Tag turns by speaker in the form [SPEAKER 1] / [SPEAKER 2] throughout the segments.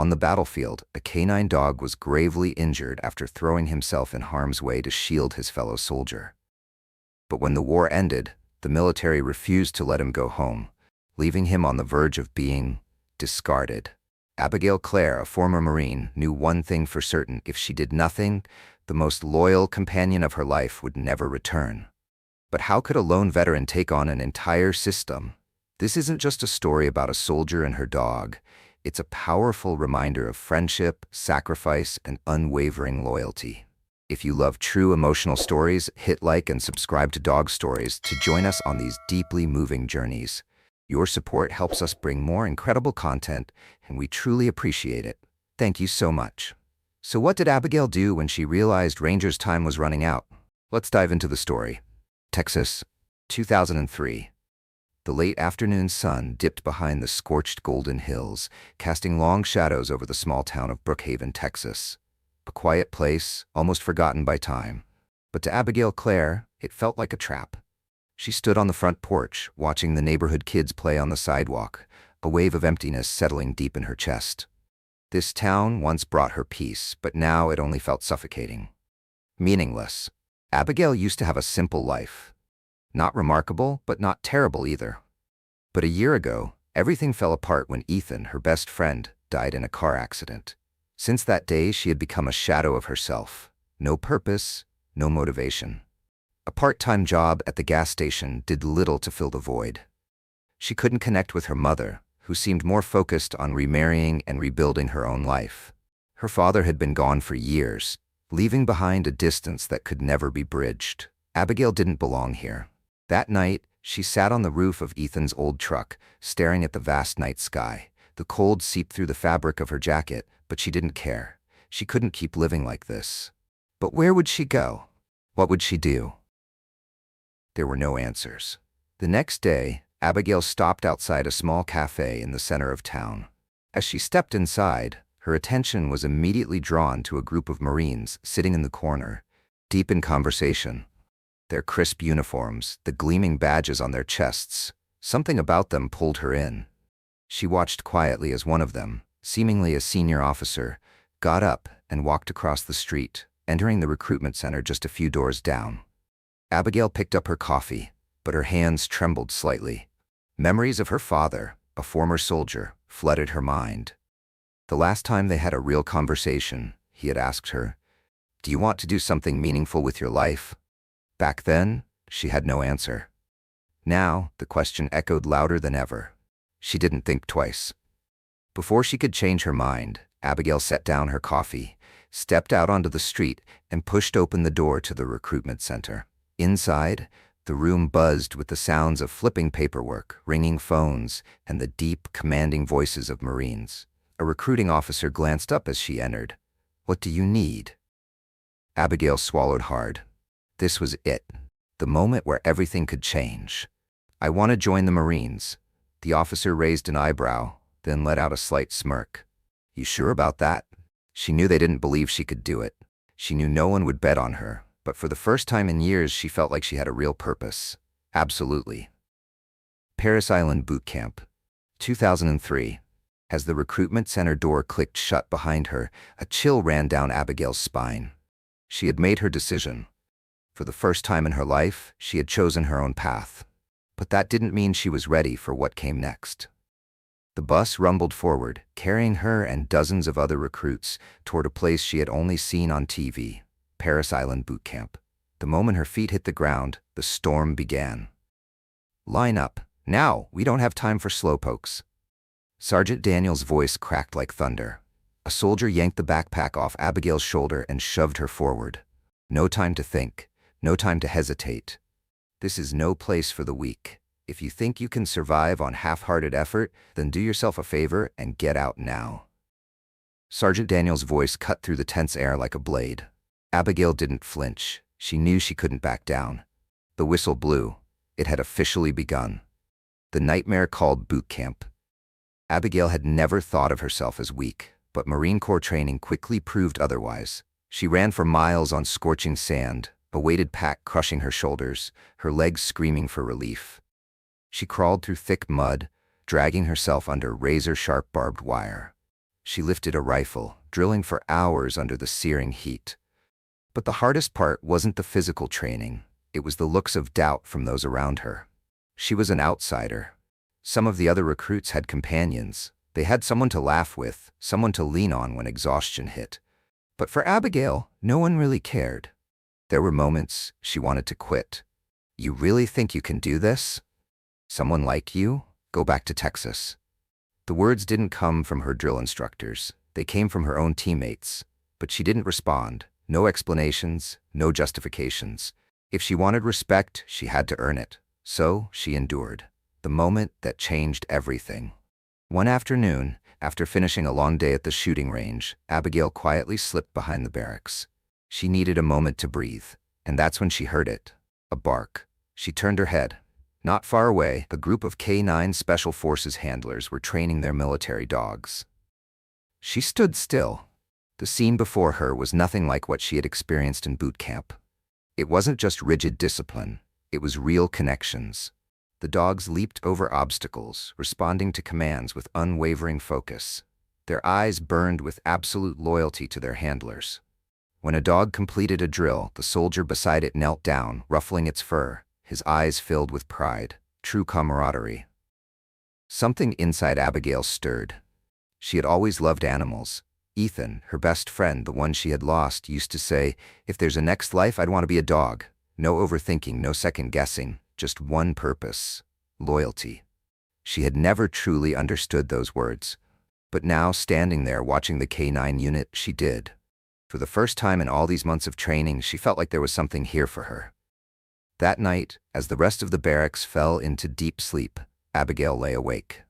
[SPEAKER 1] On the battlefield, a canine dog was gravely injured after throwing himself in harm's way to shield his fellow soldier. But when the war ended, the military refused to let him go home, leaving him on the verge of being discarded. Abigail Clare, a former Marine, knew one thing for certain: if she did nothing, the most loyal companion of her life would never return. But how could a lone veteran take on an entire system? This isn't just a story about a soldier and her dog. It's a powerful reminder of friendship, sacrifice, and unwavering loyalty. If you love true emotional stories, hit like and subscribe to Dog Stories to join us on these deeply moving journeys. Your support helps us bring more incredible content, and we truly appreciate it. Thank you so much. So what did Abigail do when she realized Ranger's time was running out? Let's dive into the story. Texas, 2003. The late afternoon sun dipped behind the scorched golden hills, casting long shadows over the small town of Brookhaven, Texas. A quiet place, almost forgotten by time. But to Abigail Clare, it felt like a trap. She stood on the front porch, watching the neighborhood kids play on the sidewalk, a wave of emptiness settling deep in her chest. This town once brought her peace, but now it only felt suffocating. Meaningless. Abigail used to have a simple life. Not remarkable, but not terrible either. But a year ago, everything fell apart when Ethan, her best friend, died in a car accident. Since that day, she had become a shadow of herself. No purpose, no motivation. A part-time job at the gas station did little to fill the void. She couldn't connect with her mother, who seemed more focused on remarrying and rebuilding her own life. Her father had been gone for years, leaving behind a distance that could never be bridged. Abigail didn't belong here. That night, she sat on the roof of Ethan's old truck, staring at the vast night sky. The cold seeped through the fabric of her jacket, but she didn't care. She couldn't keep living like this. But where would she go? What would she do? There were no answers. The next day, Abigail stopped outside a small cafe in the center of town. As she stepped inside, her attention was immediately drawn to a group of Marines sitting in the corner, deep in conversation. Their crisp uniforms, the gleaming badges on their chests, something about them pulled her in. She watched quietly as one of them, seemingly a senior officer, got up and walked across the street, entering the recruitment center just a few doors down. Abigail picked up her coffee, but her hands trembled slightly. Memories of her father, a former soldier, flooded her mind. The last time they had a real conversation, he had asked her, "Do you want to do something meaningful with your life?" Back then, she had no answer. Now, the question echoed louder than ever. She didn't think twice. Before she could change her mind, Abigail set down her coffee, stepped out onto the street, and pushed open the door to the recruitment center. Inside, the room buzzed with the sounds of flipping paperwork, ringing phones, and the deep, commanding voices of Marines. A recruiting officer glanced up as she entered. "What do you need?" Abigail swallowed hard. This was it, the moment where everything could change. "I want to join the Marines." The officer raised an eyebrow, then let out a slight smirk. "You sure about that?" She knew they didn't believe she could do it. She knew no one would bet on her, but for the first time in years she felt like she had a real purpose. Absolutely. Paris Island Boot Camp, 2003. As the recruitment center door clicked shut behind her, a chill ran down Abigail's spine. She had made her decision. For the first time in her life, she had chosen her own path. But that didn't mean she was ready for what came next. The bus rumbled forward, carrying her and dozens of other recruits toward a place she had only seen on TV, Paris Island Boot Camp. The moment her feet hit the ground, the storm began. "Line up, now, we don't have time for slowpokes." Sergeant Daniel's voice cracked like thunder. A soldier yanked the backpack off Abigail's shoulder and shoved her forward. No time to think, no time to hesitate. This is no place for the weak. If you think you can survive on half-hearted effort, then do yourself a favor and get out now. Sergeant Daniel's voice cut through the tense air like a blade. Abigail didn't flinch. She knew she couldn't back down. The whistle blew. It had officially begun. The nightmare called boot camp. Abigail had never thought of herself as weak, but Marine Corps training quickly proved otherwise. She ran for miles on scorching sand, a weighted pack crushing her shoulders, her legs screaming for relief. She crawled through thick mud, dragging herself under razor-sharp barbed wire. She lifted a rifle, drilling for hours under the searing heat. But the hardest part wasn't the physical training. It was the looks of doubt from those around her. She was an outsider. Some of the other recruits had companions. They had someone to laugh with, someone to lean on when exhaustion hit. But for Abigail, no one really cared. There were moments she wanted to quit. You really think you can do this? Someone like you? Go back to Texas. The words didn't come from her drill instructors. They came from her own teammates. But she didn't respond. No explanations, no justifications. If she wanted respect, she had to earn it. So she endured. The moment that changed everything. One afternoon, after finishing a long day at the shooting range, Abigail quietly slipped behind the barracks. She needed a moment to breathe, and that's when she heard it. A bark. She turned her head. Not far away, a group of K-9 Special Forces handlers were training their military dogs. She stood still. The scene before her was nothing like what she had experienced in boot camp. It wasn't just rigid discipline. It was real connections. The dogs leaped over obstacles, responding to commands with unwavering focus. Their eyes burned with absolute loyalty to their handlers. When a dog completed a drill, the soldier beside it knelt down, ruffling its fur, his eyes filled with pride, true camaraderie. Something inside Abigail stirred. She had always loved animals. Ethan, her best friend, the one she had lost, used to say, "If there's a next life, I'd want to be a dog." No overthinking, no second guessing, just one purpose: loyalty. She had never truly understood those words. But now, standing there watching the K-9 unit, she did. For the first time in all these months of training, she felt like there was something here for her. That night, as the rest of the barracks fell into deep sleep, Abigail lay awake.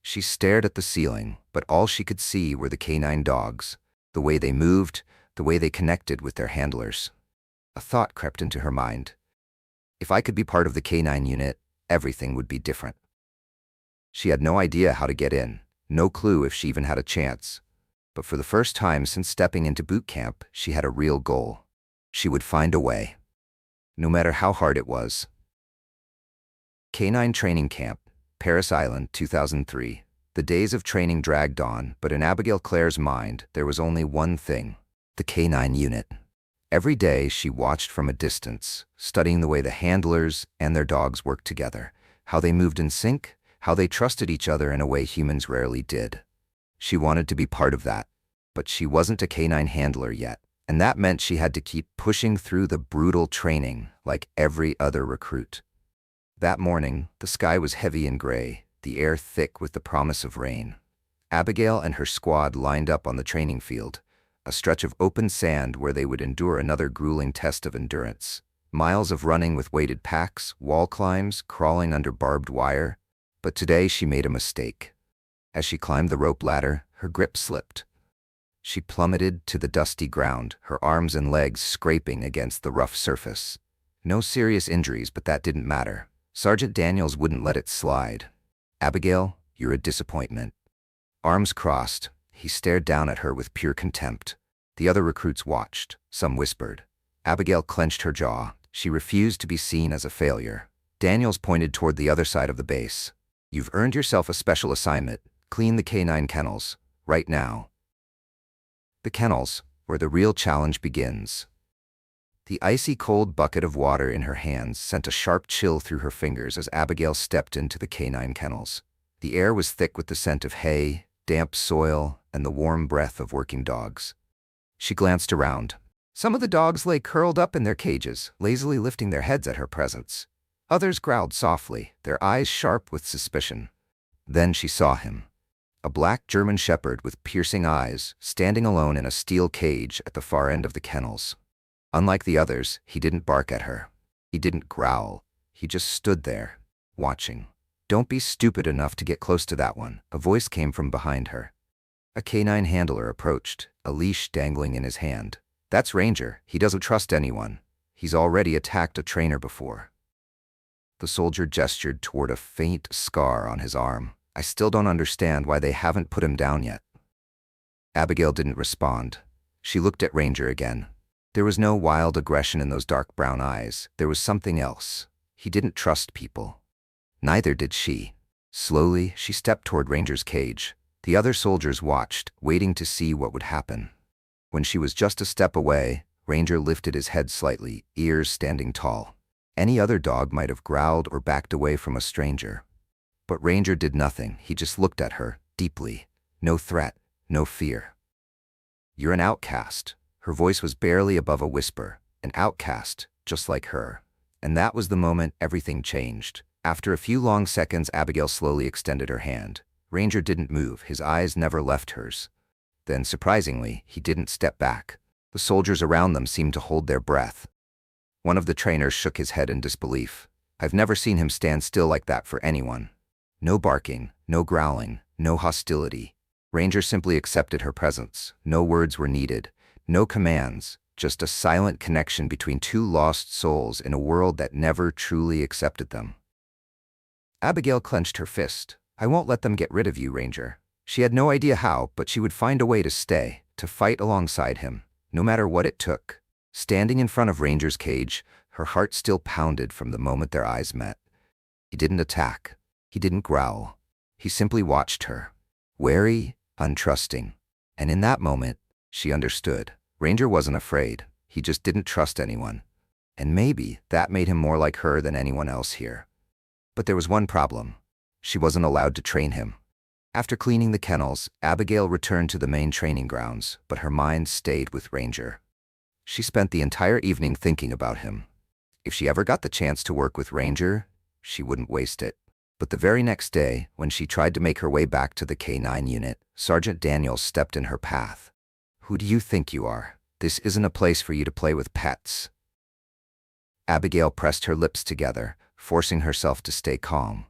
[SPEAKER 1] She stared at the ceiling, but all she could see were the K-9 dogs, the way they moved, the way they connected with their handlers. A thought crept into her mind. If I could be part of the K-9 unit, everything would be different. She had no idea how to get in, no clue if she even had a chance. But for the first time since stepping into boot camp, she had a real goal. She would find a way, no matter how hard it was. K-9 Training Camp, Paris Island, 2003. The days of training dragged on, but in Abigail Clare's mind, there was only one thing: the K-9 unit. Every day, she watched from a distance, studying the way the handlers and their dogs worked together, how they moved in sync, how they trusted each other in a way humans rarely did. She wanted to be part of that, but she wasn't a K-9 handler yet, and that meant she had to keep pushing through the brutal training like every other recruit. That morning, the sky was heavy and gray, the air thick with the promise of rain. Abigail and her squad lined up on the training field, a stretch of open sand where they would endure another grueling test of endurance. Miles of running with weighted packs, wall climbs, crawling under barbed wire. But today she made a mistake. As she climbed the rope ladder, her grip slipped. She plummeted to the dusty ground, her arms and legs scraping against the rough surface. No serious injuries, but that didn't matter. Sergeant Daniels wouldn't let it slide. "Abigail, you're a disappointment." Arms crossed, he stared down at her with pure contempt. The other recruits watched. Some whispered. Abigail clenched her jaw. She refused to be seen as a failure. Daniels pointed toward the other side of the base. "You've earned yourself a special assignment. Clean the K-9 kennels. Right now." The kennels, where the real challenge begins. The icy cold bucket of water in her hands sent a sharp chill through her fingers as Abigail stepped into the K-9 kennels. The air was thick with the scent of hay, damp soil, and the warm breath of working dogs. She glanced around. Some of the dogs lay curled up in their cages, lazily lifting their heads at her presence. Others growled softly, their eyes sharp with suspicion. Then she saw him. A black German shepherd with piercing eyes, standing alone in a steel cage at the far end of the kennels. Unlike the others, he didn't bark at her. He didn't growl. He just stood there, watching. "Don't be stupid enough to get close to that one," a voice came from behind her. A K-9 handler approached, a leash dangling in his hand. "That's Ranger. He doesn't trust anyone. He's already attacked a trainer before." The soldier gestured toward a faint scar on his arm. "I still don't understand why they haven't put him down yet." Abigail didn't respond. She looked at Ranger again. There was no wild aggression in those dark brown eyes. There was something else. He didn't trust people. Neither did she. Slowly, she stepped toward Ranger's cage. The other soldiers watched, waiting to see what would happen. When she was just a step away, Ranger lifted his head slightly, ears standing tall. Any other dog might have growled or backed away from a stranger. But Ranger did nothing. He just looked at her, deeply. No threat, no fear. "You're an outcast." Her voice was barely above a whisper. An outcast, just like her. And that was the moment everything changed. After a few long seconds, Abigail slowly extended her hand. Ranger didn't move. His eyes never left hers. Then, surprisingly, he didn't step back. The soldiers around them seemed to hold their breath. One of the trainers shook his head in disbelief. "I've never seen him stand still like that for anyone." No barking, no growling, no hostility. Ranger simply accepted her presence. No words were needed, no commands, just a silent connection between two lost souls in a world that never truly accepted them. Abigail clenched her fist. "I won't let them get rid of you, Ranger." She had no idea how, but she would find a way to stay, to fight alongside him, no matter what it took. Standing in front of Ranger's cage, her heart still pounded from the moment their eyes met. He didn't attack. He didn't growl. He simply watched her, wary, untrusting. And in that moment, she understood. Ranger wasn't afraid. He just didn't trust anyone. And maybe that made him more like her than anyone else here. But there was one problem. She wasn't allowed to train him. After cleaning the kennels, Abigail returned to the main training grounds, but her mind stayed with Ranger. She spent the entire evening thinking about him. If she ever got the chance to work with Ranger, she wouldn't waste it. But the very next day, when she tried to make her way back to the K9 unit, Sergeant Daniels stepped in her path. "Who do you think you are? This isn't a place for you to play with pets." Abigail pressed her lips together, forcing herself to stay calm.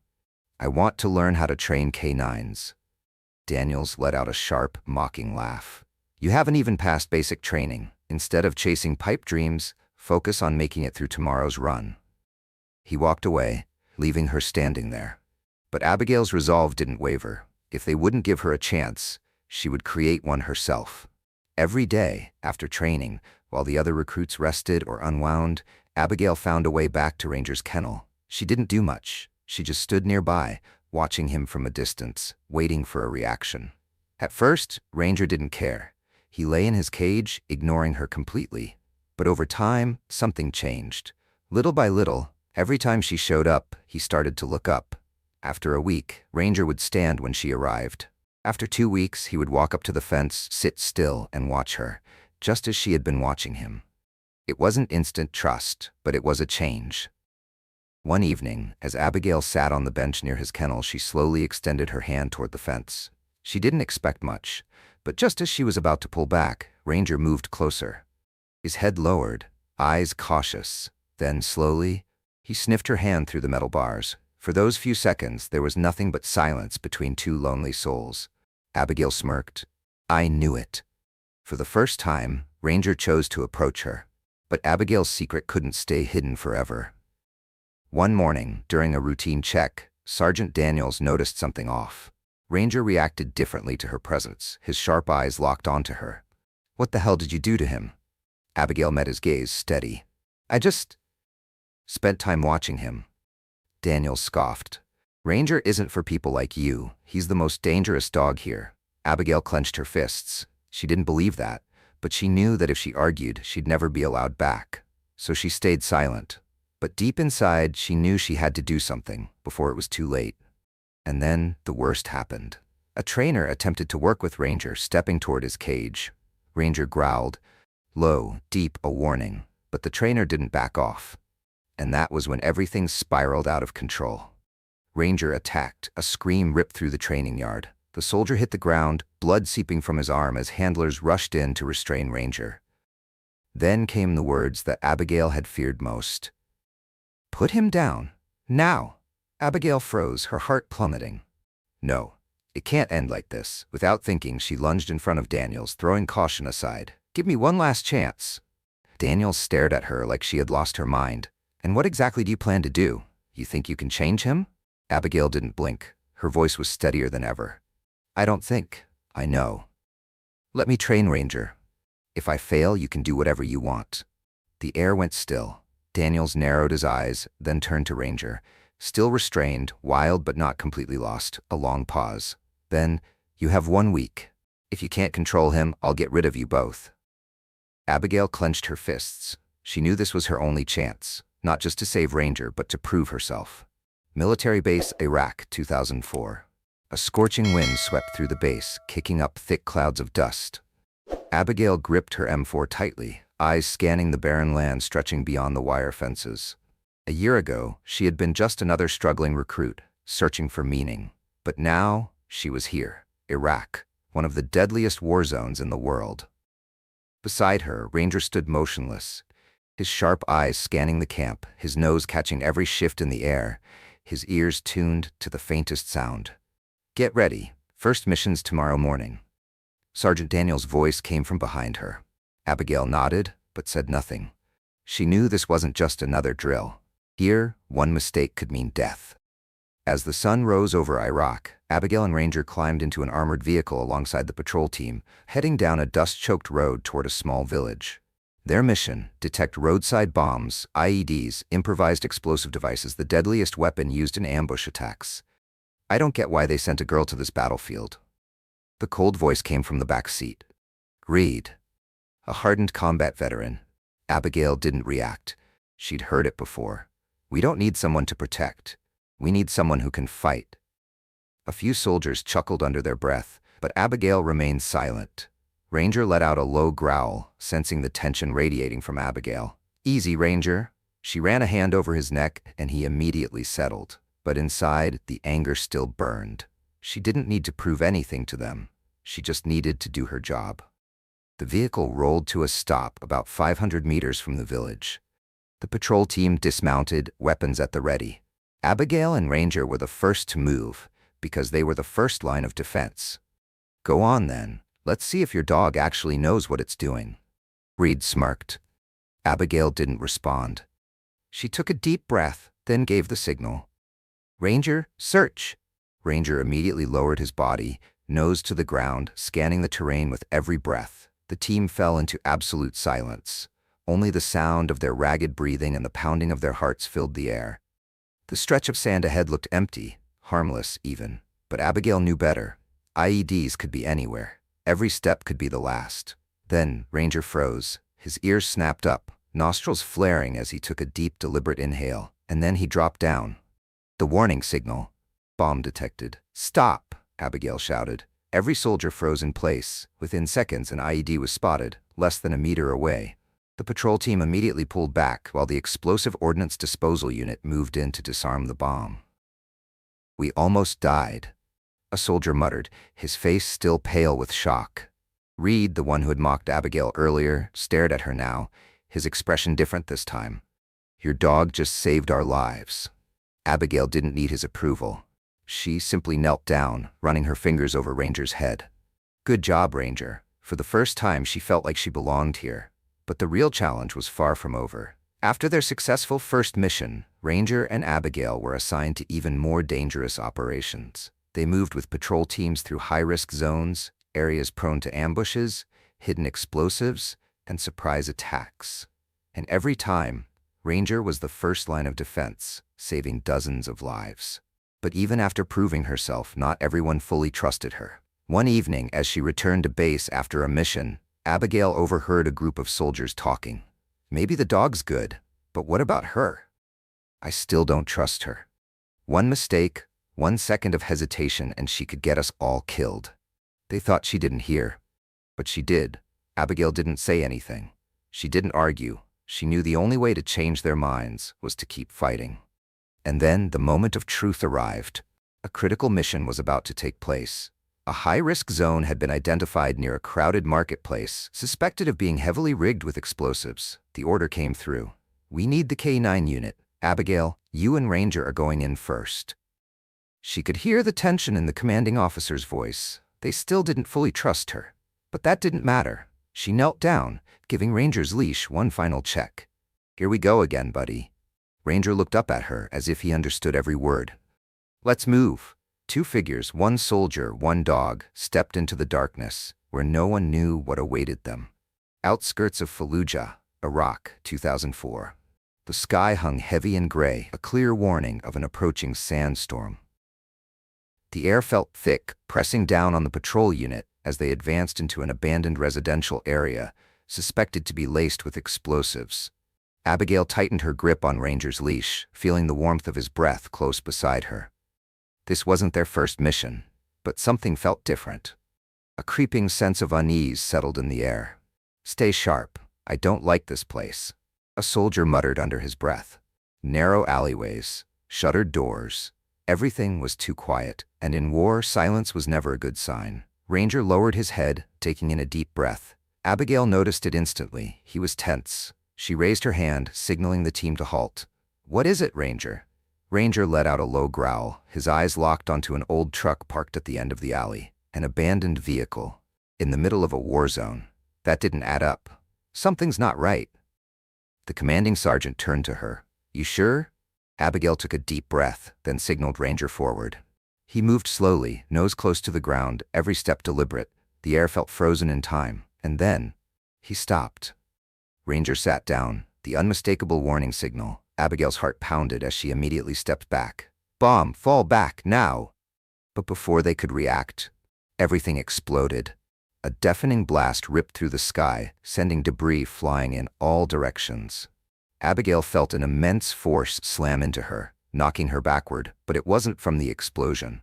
[SPEAKER 1] "I want to learn how to train K9s. Daniels let out a sharp, mocking laugh. "You haven't even passed basic training. Instead of chasing pipe dreams, focus on making it through tomorrow's run." He walked away, leaving her standing there. But Abigail's resolve didn't waver. If they wouldn't give her a chance, she would create one herself. Every day, after training, while the other recruits rested or unwound, Abigail found a way back to Ranger's kennel. She didn't do much. She just stood nearby, watching him from a distance, waiting for a reaction. At first, Ranger didn't care. He lay in his cage, ignoring her completely. But over time, something changed. Little by little, every time she showed up, he started to look up. After a week, Ranger would stand when she arrived. After 2 weeks, he would walk up to the fence, sit still, and watch her, just as she had been watching him. It wasn't instant trust, but it was a change. One evening, as Abigail sat on the bench near his kennel, she slowly extended her hand toward the fence. She didn't expect much, but just as she was about to pull back, Ranger moved closer. His head lowered, eyes cautious. Then, slowly, he sniffed her hand through the metal bars. For those few seconds, there was nothing but silence between two lonely souls. Abigail smirked. "I knew it." For the first time, Ranger chose to approach her. But Abigail's secret couldn't stay hidden forever. One morning, during a routine check, Sergeant Daniels noticed something off. Ranger reacted differently to her presence. His sharp eyes locked onto her. "What the hell did you do to him?" Abigail met his gaze, steady. "I just spent time watching him." Daniels scoffed. "Ranger isn't for people like you. He's the most dangerous dog here." Abigail clenched her fists. She didn't believe that, but she knew that if she argued, she'd never be allowed back. So she stayed silent. But deep inside, she knew she had to do something before it was too late. And then the worst happened. A trainer attempted to work with Ranger, stepping toward his cage. Ranger growled, low, deep, a warning, but the trainer didn't back off. And that was when everything spiraled out of control. Ranger attacked. A scream ripped through the training yard. The soldier hit the ground, blood seeping from his arm as handlers rushed in to restrain Ranger. Then came the words that Abigail had feared most. "Put him down. Now." Abigail froze, her heart plummeting. No, it can't end like this. Without thinking, she lunged in front of Daniels, throwing caution aside. "Give me one last chance." Daniels stared at her like she had lost her mind. "And what exactly do you plan to do? You think you can change him?" Abigail didn't blink. Her voice was steadier than ever. "I don't think. I know. Let me train Ranger. If I fail, you can do whatever you want." The air went still. Daniels narrowed his eyes, then turned to Ranger. Still restrained, wild but not completely lost, a long pause. Then, You have 1 week. If you can't control him, I'll get rid of you both. Abigail clenched her fists. She knew this was her only chance, not just to save Ranger, but to prove herself. Military Base, Iraq, 2004. A scorching wind swept through the base, kicking up thick clouds of dust. Abigail gripped her M4 tightly, eyes scanning the barren land stretching beyond the wire fences. A year ago, she had been just another struggling recruit, searching for meaning. But now, she was here, Iraq, one of the deadliest war zones in the world. Beside her, Ranger stood motionless, his sharp eyes scanning the camp, his nose catching every shift in the air, his ears tuned to the faintest sound. Get ready. First mission's tomorrow morning. Sergeant Daniel's voice came from behind her. Abigail nodded, but said nothing. She knew this wasn't just another drill. Here, one mistake could mean death. As the sun rose over Iraq, Abigail and Ranger climbed into an armored vehicle alongside the patrol team, heading down a dust-choked road toward a small village. Their mission: detect roadside bombs, IEDs, improvised explosive devices, the deadliest weapon used in ambush attacks. I don't get why they sent a girl to this battlefield. The cold voice came from the back seat. Reed, a hardened combat veteran. Abigail didn't react. She'd heard it before. We don't need someone to protect. We need someone who can fight. A few soldiers chuckled under their breath, but Abigail remained silent. Ranger let out a low growl, sensing the tension radiating from Abigail. Easy, Ranger. She ran a hand over his neck, and he immediately settled. But inside, the anger still burned. She didn't need to prove anything to them. She just needed to do her job. The vehicle rolled to a stop about 500 meters from the village. The patrol team dismounted, weapons at the ready. Abigail and Ranger were the first to move, because they were the first line of defense. Go on then. Let's see if your dog actually knows what it's doing. Reed smirked. Abigail didn't respond. She took a deep breath, then gave the signal. Ranger, search! Ranger immediately lowered his body, nose to the ground, scanning the terrain with every breath. The team fell into absolute silence. Only the sound of their ragged breathing and the pounding of their hearts filled the air. The stretch of sand ahead looked empty, harmless even. But Abigail knew better. IEDs could be anywhere. Every step could be the last. Then Ranger froze. His ears snapped up, nostrils flaring as he took a deep, deliberate inhale, and then he dropped down. The warning signal. Bomb detected. Stop, Abigail shouted. Every soldier froze in place. Within seconds, an IED was spotted, less than a meter away. The patrol team immediately pulled back while the explosive ordnance disposal unit moved in to disarm the bomb. We almost died, a soldier muttered, his face still pale with shock. Reed, the one who had mocked Abigail earlier, stared at her now, his expression different this time. Your dog just saved our lives. Abigail didn't need his approval. She simply knelt down, running her fingers over Ranger's head. Good job, Ranger. For the first time, she felt like she belonged here. But the real challenge was far from over. After their successful first mission, Ranger and Abigail were assigned to even more dangerous operations. They moved with patrol teams through high-risk zones, areas prone to ambushes, hidden explosives, and surprise attacks. And every time, Ranger was the first line of defense, saving dozens of lives. But even after proving herself, not everyone fully trusted her. One evening, as she returned to base after a mission, Abigail overheard a group of soldiers talking. Maybe the dog's good, but what about her? I still don't trust her. One mistake, 1 second of hesitation, and she could get us all killed. They thought she didn't hear, but she did. Abigail didn't say anything. She didn't argue. She knew the only way to change their minds was to keep fighting. And then the moment of truth arrived. A critical mission was about to take place. A high-risk zone had been identified near a crowded marketplace, suspected of being heavily rigged with explosives. The order came through. We need the K9 unit. Abigail, you and Ranger are going in first. She could hear the tension in the commanding officer's voice. They still didn't fully trust her. But that didn't matter. She knelt down, giving Ranger's leash one final check. Here we go again, buddy. Ranger looked up at her as if he understood every word. Let's move. 2 figures, 1 soldier, 1 dog, stepped into the darkness, where no one knew what awaited them. Outskirts of Fallujah, Iraq, 2004. The sky hung heavy and gray, a clear warning of an approaching sandstorm. The air felt thick, pressing down on the patrol unit as they advanced into an abandoned residential area, suspected to be laced with explosives. Abigail tightened her grip on Ranger's leash, feeling the warmth of his breath close beside her. This wasn't their first mission, but something felt different. A creeping sense of unease settled in the air. "Stay sharp. I don't like this place," a soldier muttered under his breath. Narrow alleyways, shuttered doors. Everything was too quiet, and in war, silence was never a good sign. Ranger lowered his head, taking in a deep breath. Abigail noticed it instantly. He was tense. She raised her hand, signaling the team to halt. "What is it, Ranger?" Ranger let out a low growl, his eyes locked onto an old truck parked at the end of the alley. An abandoned vehicle. In the middle of a war zone. That didn't add up. Something's not right. The commanding sergeant turned to her. "You sure?" Abigail took a deep breath, then signaled Ranger forward. He moved slowly, nose close to the ground, every step deliberate. The air felt frozen in time, and then he stopped. Ranger sat down, the unmistakable warning signal. Abigail's heart pounded as she immediately stepped back. "Bomb, fall back, now!" But before they could react, everything exploded. A deafening blast ripped through the sky, sending debris flying in all directions. Abigail felt an immense force slam into her, knocking her backward, but it wasn't from the explosion.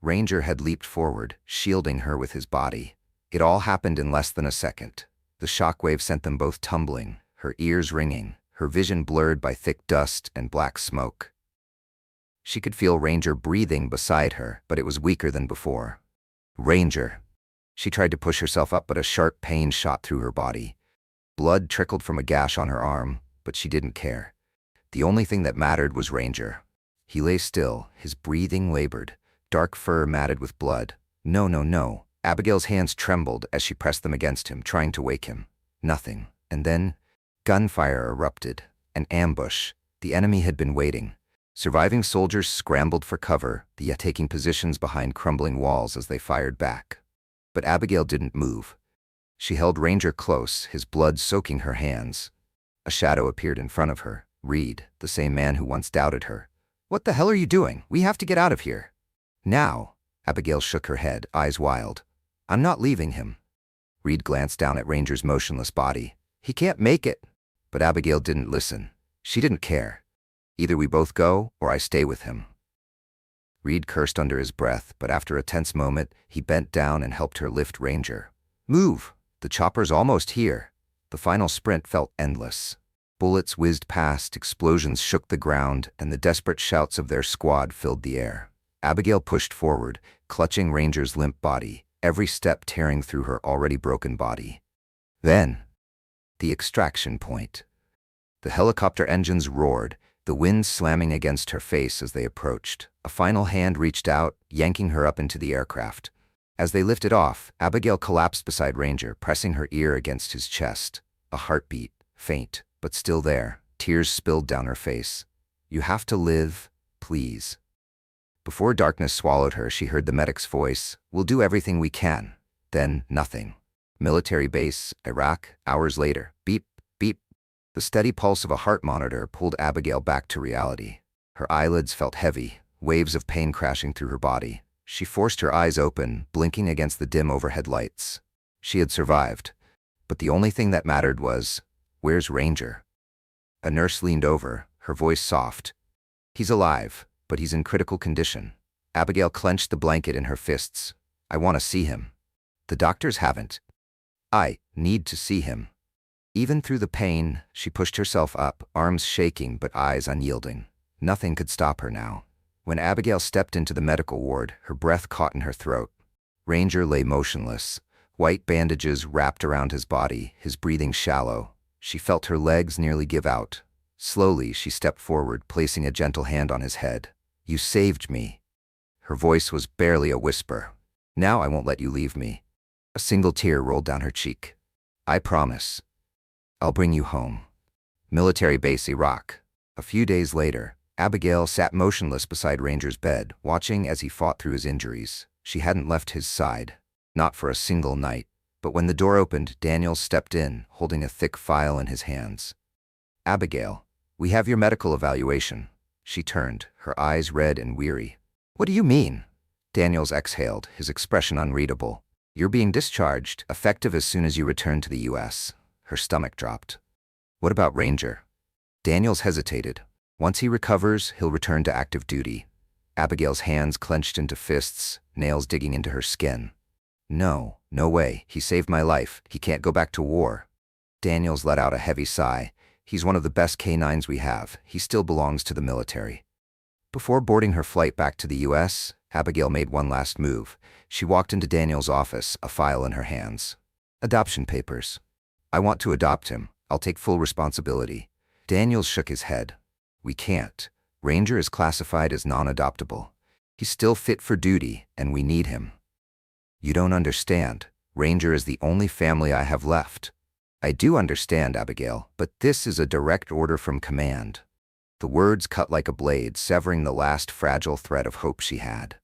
[SPEAKER 1] Ranger had leaped forward, shielding her with his body. It all happened in less than a second. The shockwave sent them both tumbling, her ears ringing, her vision blurred by thick dust and black smoke. She could feel Ranger breathing beside her, but it was weaker than before. "Ranger." She tried to push herself up, but a sharp pain shot through her body. Blood trickled from a gash on her arm, but she didn't care. The only thing that mattered was Ranger. He lay still, his breathing labored, dark fur matted with blood. "No, no, no." Abigail's hands trembled as she pressed them against him, trying to wake him. Nothing. And then, gunfire erupted. An ambush. The enemy had been waiting. Surviving soldiers scrambled for cover, taking positions behind crumbling walls as they fired back. But Abigail didn't move. She held Ranger close, his blood soaking her hands. A shadow appeared in front of her. Reed, the same man who once doubted her. "What the hell are you doing? We have to get out of here." "Now." Abigail shook her head, eyes wild. "I'm not leaving him." Reed glanced down at Ranger's motionless body. "He can't make it." But Abigail didn't listen. She didn't care. "Either we both go, or I stay with him." Reed cursed under his breath, but after a tense moment, he bent down and helped her lift Ranger. "Move! The chopper's almost here." The final sprint felt endless. Bullets whizzed past, explosions shook the ground, and the desperate shouts of their squad filled the air. Abigail pushed forward, clutching Ranger's limp body, every step tearing through her already broken body. Then, the extraction point. The helicopter engines roared, the wind slamming against her face as they approached. A final hand reached out, yanking her up into the aircraft. As they lifted off, Abigail collapsed beside Ranger, pressing her ear against his chest. A heartbeat, faint, but still there. Tears spilled down her face. "You have to live, please." Before darkness swallowed her, she heard the medic's voice. "We'll do everything we can." Then, nothing. Military base, Iraq, hours later. Beep, beep. The steady pulse of a heart monitor pulled Abigail back to reality. Her eyelids felt heavy, waves of pain crashing through her body. She forced her eyes open, blinking against the dim overhead lights. She had survived. But the only thing that mattered was, where's Ranger? A nurse leaned over, her voice soft. "He's alive, but he's in critical condition." Abigail clenched the blanket in her fists. "I want to see him." "The doctors haven't." "I need to see him." Even through the pain, she pushed herself up, arms shaking but eyes unyielding. Nothing could stop her now. When Abigail stepped into the medical ward, her breath caught in her throat. Ranger lay motionless, white bandages wrapped around his body, his breathing shallow. She felt her legs nearly give out. Slowly, she stepped forward, placing a gentle hand on his head. "You saved me." Her voice was barely a whisper. "Now I won't let you leave me." A single tear rolled down her cheek. "I promise. I'll bring you home." Military base, Iraq. A few days later, Abigail sat motionless beside Ranger's bed, watching as he fought through his injuries. She hadn't left his side. Not for a single night. But when the door opened, Daniel stepped in, holding a thick file in his hands. "Abigail, we have your medical evaluation." She turned, her eyes red and weary. "What do you mean?" Daniels exhaled, his expression unreadable. "You're being discharged, effective as soon as you return to the U.S." Her stomach dropped. "What about Ranger?" Daniels hesitated. "Once he recovers, he'll return to active duty." Abigail's hands clenched into fists, nails digging into her skin. "No, no way. He saved my life. He can't go back to war." Daniels let out a heavy sigh. "He's one of the best canines we have. He still belongs to the military." Before boarding her flight back to the U.S., Abigail made one last move. She walked into Daniel's office, a file in her hands. "Adoption papers. I want to adopt him. I'll take full responsibility." Daniels shook his head. "We can't. Ranger is classified as non-adoptable. He's still fit for duty, and we need him." "You don't understand. Ranger is the only family I have left." "I do understand, Abigail, but this is a direct order from command." The words cut like a blade, severing the last fragile thread of hope she had.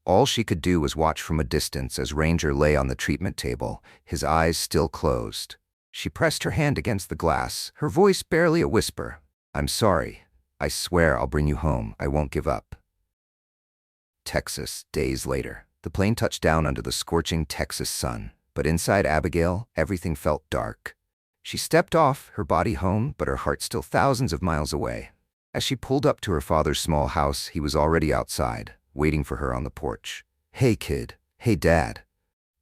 [SPEAKER 1] All she could do was watch from a distance as Ranger lay on the treatment table, his eyes still closed. She pressed her hand against the glass, her voice barely a whisper. "I'm sorry. I swear I'll bring you home. I won't give up." Texas, days later. The plane touched down under the scorching Texas sun, but inside Abigail, everything felt dark. She stepped off, her body home, but her heart still thousands of miles away. As she pulled up to her father's small house, he was already outside, waiting for her on the porch. "Hey, kid. Hey, Dad."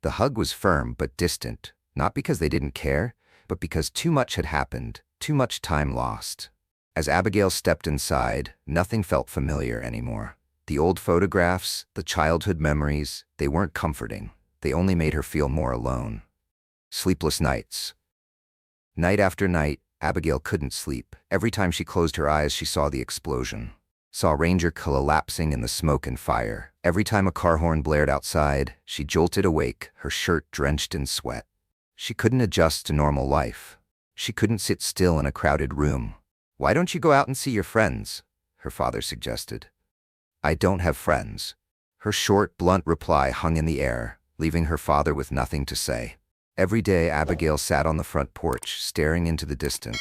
[SPEAKER 1] The hug was firm but distant, not because they didn't care, but because too much had happened, too much time lost. As Abigail stepped inside, nothing felt familiar anymore. The old photographs, the childhood memories, they weren't comforting. They only made her feel more alone. Sleepless nights. Night after night, Abigail couldn't sleep. Every time she closed her eyes, she saw the explosion. Saw Ranger collapsing in the smoke and fire. Every time a car horn blared outside, she jolted awake, her shirt drenched in sweat. She couldn't adjust to normal life. She couldn't sit still in a crowded room. "Why don't you go out and see your friends?" her father suggested. "I don't have friends." Her short, blunt reply hung in the air, leaving her father with nothing to say. Every day, Abigail sat on the front porch, staring into the distance,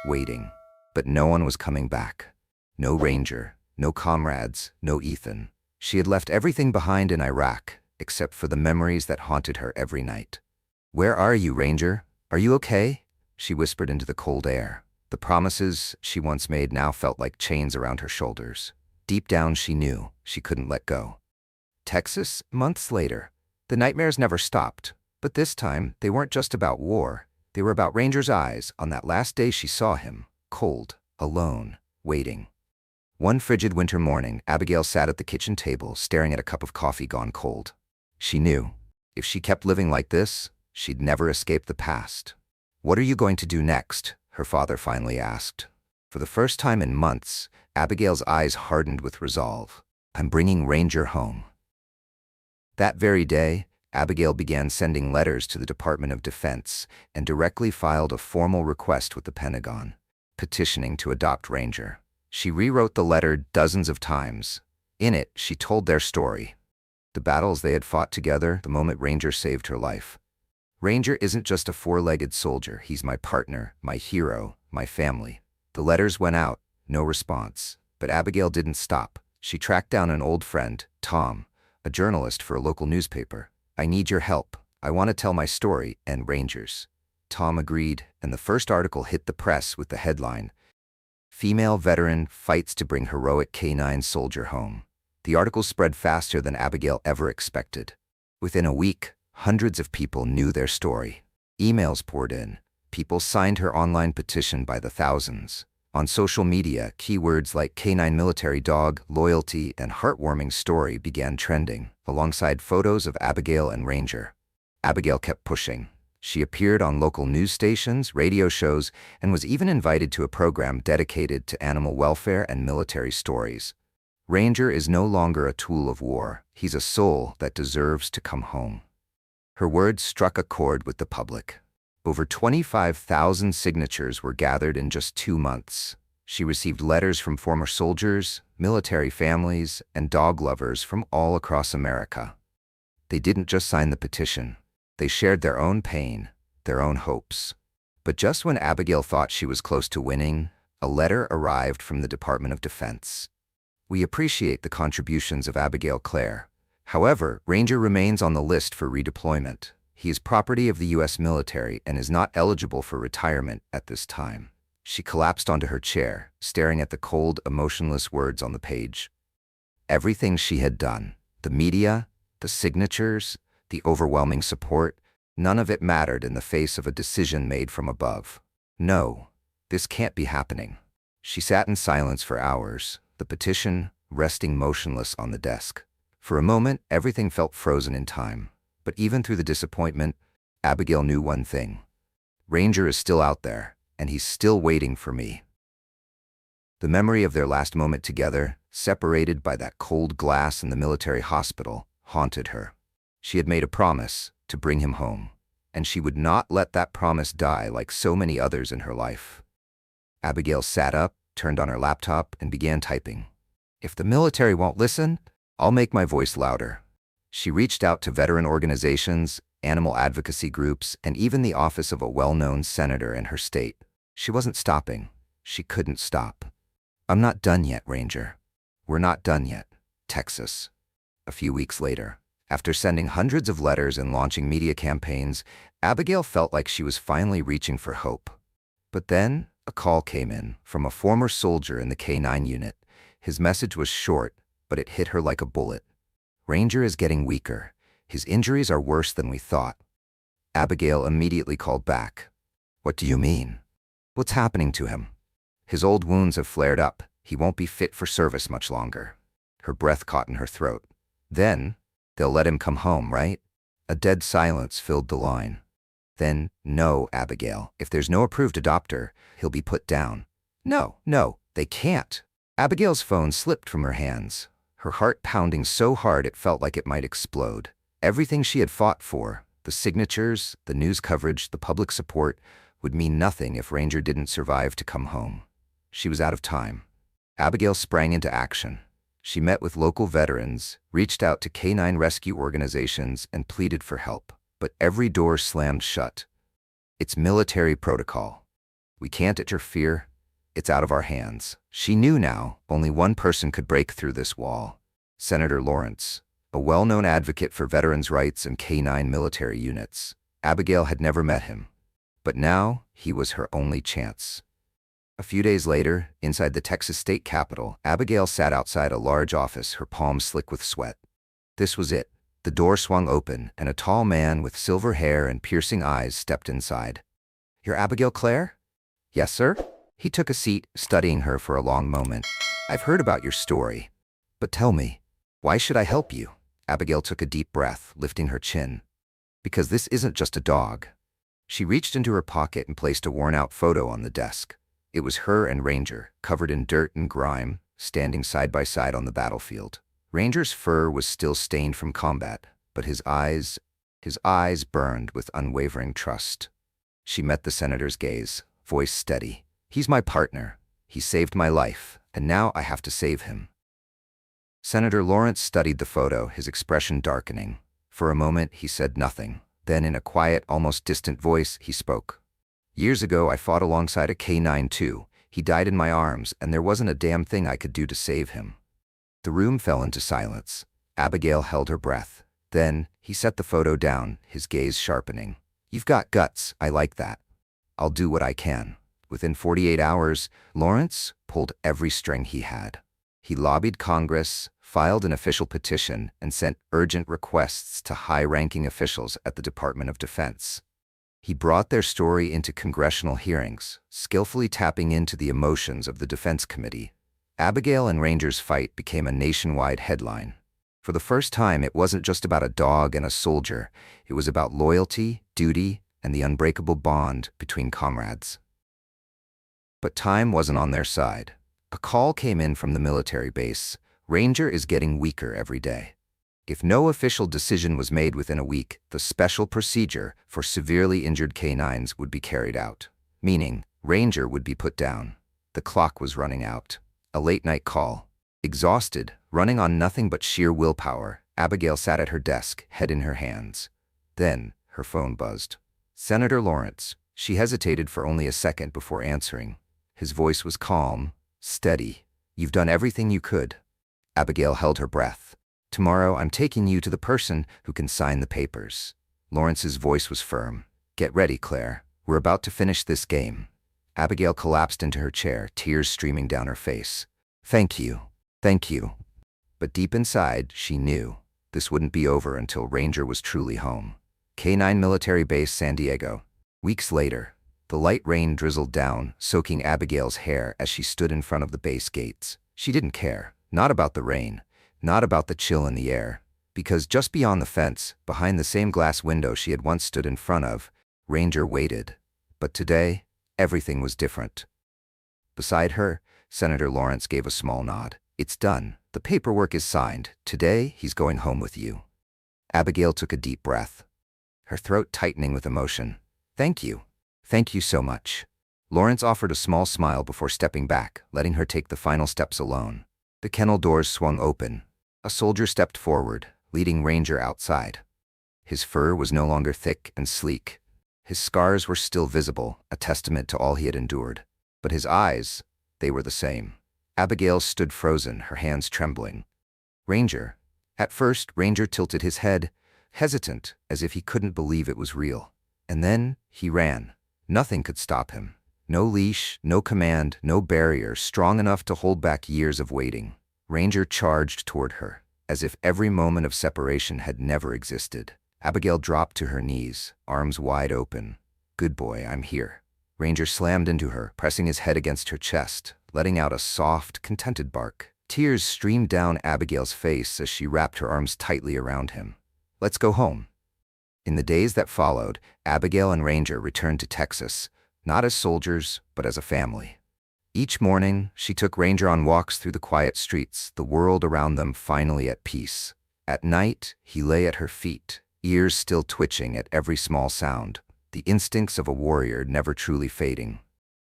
[SPEAKER 1] waiting. But no one was coming back. No Ranger, no comrades, no Ethan. She had left everything behind in Iraq, except for the memories that haunted her every night. "Where are you, Ranger? Are you okay?" she whispered into the cold air. The promises she once made now felt like chains around her shoulders. Deep down, she knew she couldn't let go. Texas, months later. The nightmares never stopped. But this time, they weren't just about war. They were about Ranger's eyes on that last day she saw him, cold, alone, waiting. One frigid winter morning, Abigail sat at the kitchen table, staring at a cup of coffee gone cold. She knew, if she kept living like this, she'd never escape the past. "What are you going to do next?" her father finally asked. For the first time in months, Abigail's eyes hardened with resolve. "I'm bringing Ranger home." That very day, Abigail began sending letters to the Department of Defense and directly filed a formal request with the Pentagon, petitioning to adopt Ranger. She rewrote the letter dozens of times. In it, she told their story. The battles they had fought together, the moment Ranger saved her life. "Ranger isn't just a four-legged soldier. He's my partner, my hero, my family." The letters went out, no response. But Abigail didn't stop. She tracked down an old friend, Tom, a journalist for a local newspaper. "I need your help. I want to tell my story and Ranger's." Tom agreed, and the first article hit the press with the headline, "Female Veteran Fights to Bring Heroic Canine Soldier Home." The article spread faster than Abigail ever expected. Within a week, hundreds of people knew their story. Emails poured in. People signed her online petition by the thousands. On social media, keywords like canine military dog, loyalty, and heartwarming story began trending, alongside photos of Abigail and Ranger. Abigail kept pushing. She appeared on local news stations, radio shows, and was even invited to a program dedicated to animal welfare and military stories. Ranger is no longer a tool of war. He's a soul that deserves to come home. Her words struck a chord with the public. Over 25,000 signatures were gathered in just 2 months. She received letters from former soldiers, military families, and dog lovers from all across America. They didn't just sign the petition. They shared their own pain, their own hopes. But just when Abigail thought she was close to winning, a letter arrived from the Department of Defense. "We appreciate the contributions of Abigail Clare. However, Ranger remains on the list for redeployment. He is property of the U.S. military and is not eligible for retirement at this time. She collapsed onto her chair, staring at the cold, emotionless words on the page. Everything she had done, the media, the signatures, the overwhelming support, none of it mattered in the face of a decision made from above. No, this can't be happening. She sat in silence for hours, the petition resting motionless on the desk. For a moment, everything felt frozen in time. But even through the disappointment, Abigail knew one thing. Ranger is still out there, and he's still waiting for me. The memory of their last moment together, separated by that cold glass in the military hospital, haunted her. She had made a promise to bring him home, and she would not let that promise die like so many others in her life. Abigail sat up, turned on her laptop, and began typing. If the military won't listen, I'll make my voice louder. She reached out to veteran organizations, animal advocacy groups, and even the office of a well-known senator in her state. She wasn't stopping. She couldn't stop. I'm not done yet, Ranger. We're not done yet. Texas. A few weeks later, after sending hundreds of letters and launching media campaigns, Abigail felt like she was finally reaching for hope. But then, a call came in from a former soldier in the K-9 unit. His message was short, but it hit her like a bullet. Ranger is getting weaker. His injuries are worse than we thought. Abigail immediately called back. What do you mean? What's happening to him? His old wounds have flared up. He won't be fit for service much longer. Her breath caught in her throat. Then, they'll let him come home, right? A dead silence filled the line. Then, no, Abigail. If there's no approved adopter, he'll be put down. No, they can't. Abigail's phone slipped from her hands, her heart pounding so hard it felt like it might explode. Everything she had fought for, the signatures, the news coverage, the public support, would mean nothing if Ranger didn't survive to come home. She was out of time. Abigail sprang into action. She met with local veterans, reached out to K-9 rescue organizations, and pleaded for help. But every door slammed shut. It's military protocol. We can't interfere. It's out of our hands. She knew now only one person could break through this wall. Senator Lawrence, a well-known advocate for veterans' rights and K-9 military units. Abigail had never met him. But now, he was her only chance. A few days later, inside the Texas state capitol, Abigail sat outside a large office, her palms slick with sweat. This was it. The door swung open, and a tall man with silver hair and piercing eyes stepped inside. You're Abigail Clare? Yes, sir. He took a seat, studying her for a long moment. I've heard about your story. But tell me, why should I help you? Abigail took a deep breath, lifting her chin. Because this isn't just a dog. She reached into her pocket and placed a worn-out photo on the desk. It was her and Ranger, covered in dirt and grime, standing side by side on the battlefield. Ranger's fur was still stained from combat, but his eyes burned with unwavering trust. She met the senator's gaze, voice steady. He's my partner. He saved my life, and now I have to save him. Senator Lawrence studied the photo, his expression darkening. For a moment, he said nothing. Then, in a quiet, almost distant voice, he spoke. Years ago, I fought alongside a K-9 too. He died in my arms, and there wasn't a damn thing I could do to save him. The room fell into silence. Abigail held her breath. Then, he set the photo down, his gaze sharpening. You've got guts. I like that. I'll do what I can. Within 48 hours, Lawrence pulled every string he had. He lobbied Congress, filed an official petition, and sent urgent requests to high-ranking officials at the Department of Defense. He brought their story into congressional hearings, skillfully tapping into the emotions of the Defense Committee. Abigail and Ranger's fight became a nationwide headline. For the first time, it wasn't just about a dog and a soldier. It was about loyalty, duty, and the unbreakable bond between comrades. But time wasn't on their side. A call came in from the military base. Ranger is getting weaker every day. If no official decision was made within a week, the special procedure for severely injured canines would be carried out, meaning Ranger would be put down. The clock was running out. A late-night call. Exhausted, running on nothing but sheer willpower, Abigail sat at her desk, head in her hands. Then, her phone buzzed. Senator Lawrence. She hesitated for only a second before answering. His voice was calm, steady. You've done everything you could. Abigail held her breath. Tomorrow I'm taking you to the person who can sign the papers. Lawrence's voice was firm. Get ready, Claire. We're about to finish this game. Abigail collapsed into her chair, tears streaming down her face. Thank you. Thank you. But deep inside, she knew this wouldn't be over until Ranger was truly home. K-9 Military Base, San Diego. Weeks later, the light rain drizzled down, soaking Abigail's hair as she stood in front of the base gates. She didn't care, not about the rain, not about the chill in the air, because just beyond the fence, behind the same glass window she had once stood in front of, Ranger waited. But today, everything was different. Beside her, Senator Lawrence gave a small nod. It's done. The paperwork is signed. Today, he's going home with you. Abigail took a deep breath, her throat tightening with emotion. Thank you. Thank you so much. Lawrence offered a small smile before stepping back, letting her take the final steps alone. The kennel doors swung open. A soldier stepped forward, leading Ranger outside. His fur was no longer thick and sleek. His scars were still visible, a testament to all he had endured. But his eyes, they were the same. Abigail stood frozen, her hands trembling. Ranger. At first, Ranger tilted his head, hesitant, as if he couldn't believe it was real. And then, he ran. Nothing could stop him. No leash, no command, no barrier strong enough to hold back years of waiting. Ranger charged toward her, as if every moment of separation had never existed. Abigail dropped to her knees, arms wide open. Good boy, I'm here. Ranger slammed into her, pressing his head against her chest, letting out a soft, contented bark. Tears streamed down Abigail's face as she wrapped her arms tightly around him. Let's go home. In the days that followed, Abigail and Ranger returned to Texas, not as soldiers, but as a family. Each morning, she took Ranger on walks through the quiet streets, the world around them finally at peace. At night, he lay at her feet, ears still twitching at every small sound, the instincts of a warrior never truly fading.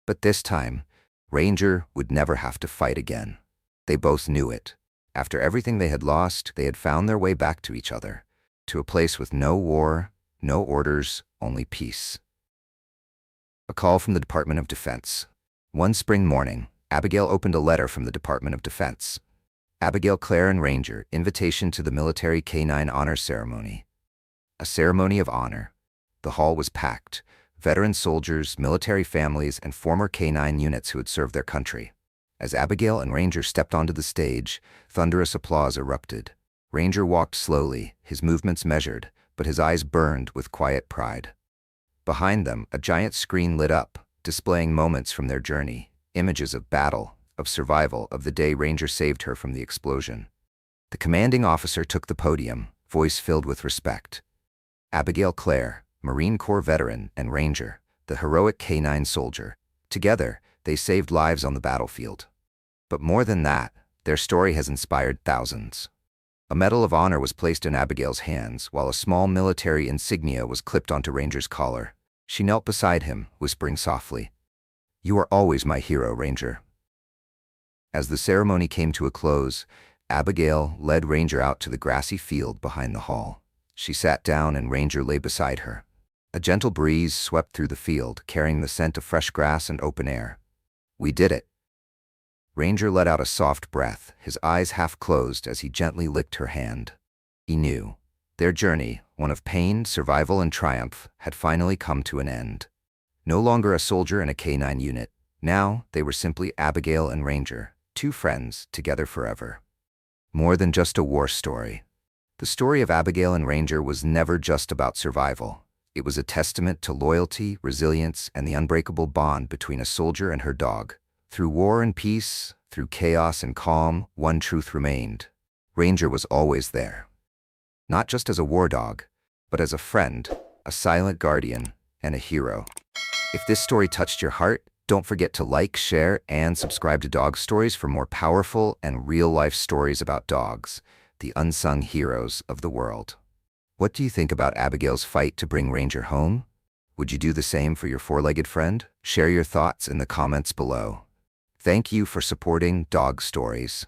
[SPEAKER 1] But this time, Ranger would never have to fight again. They both knew it. After everything they had lost, they had found their way back to each other, to a place with no war, no orders, only peace. A call from the Department of Defense. One spring morning, Abigail opened a letter from the Department of Defense. Abigail, Claire, and Ranger, invitation to the military K-9 honor ceremony. A ceremony of honor. The hall was packed. Veteran soldiers, military families, and former K-9 units who had served their country. As Abigail and Ranger stepped onto the stage, thunderous applause erupted. Ranger walked slowly, his movements measured, but his eyes burned with quiet pride. Behind them, a giant screen lit up, displaying moments from their journey, images of battle, of survival, of the day Ranger saved her from the explosion. The commanding officer took the podium, voice filled with respect. Abigail, Claire, Marine Corps veteran, and Ranger, the heroic K-9 soldier. Together, they saved lives on the battlefield. But more than that, their story has inspired thousands. A Medal of Honor was placed in Abigail's hands, while a small military insignia was clipped onto Ranger's collar. She knelt beside him, whispering softly, "You are always my hero, Ranger." As the ceremony came to a close, Abigail led Ranger out to the grassy field behind the hall. She sat down and Ranger lay beside her. A gentle breeze swept through the field, carrying the scent of fresh grass and open air. "We did it." Ranger let out a soft breath, his eyes half closed as he gently licked her hand. He knew. Their journey, one of pain, survival, and triumph, had finally come to an end. No longer a soldier in a K-9 unit. Now, they were simply Abigail and Ranger, two friends, together forever. More than just a war story. The story of Abigail and Ranger was never just about survival. It was a testament to loyalty, resilience, and the unbreakable bond between a soldier and her dog. Through war and peace, through chaos and calm, one truth remained. Ranger was always there. Not just as a war dog, but as a friend, a silent guardian, and a hero. If this story touched your heart, don't forget to like, share, and subscribe to Dog Stories for more powerful and real-life stories about dogs, the unsung heroes of the world. What do you think about Abigail's fight to bring Ranger home? Would you do the same for your four-legged friend? Share your thoughts in the comments below. Thank you for supporting Dog Stories.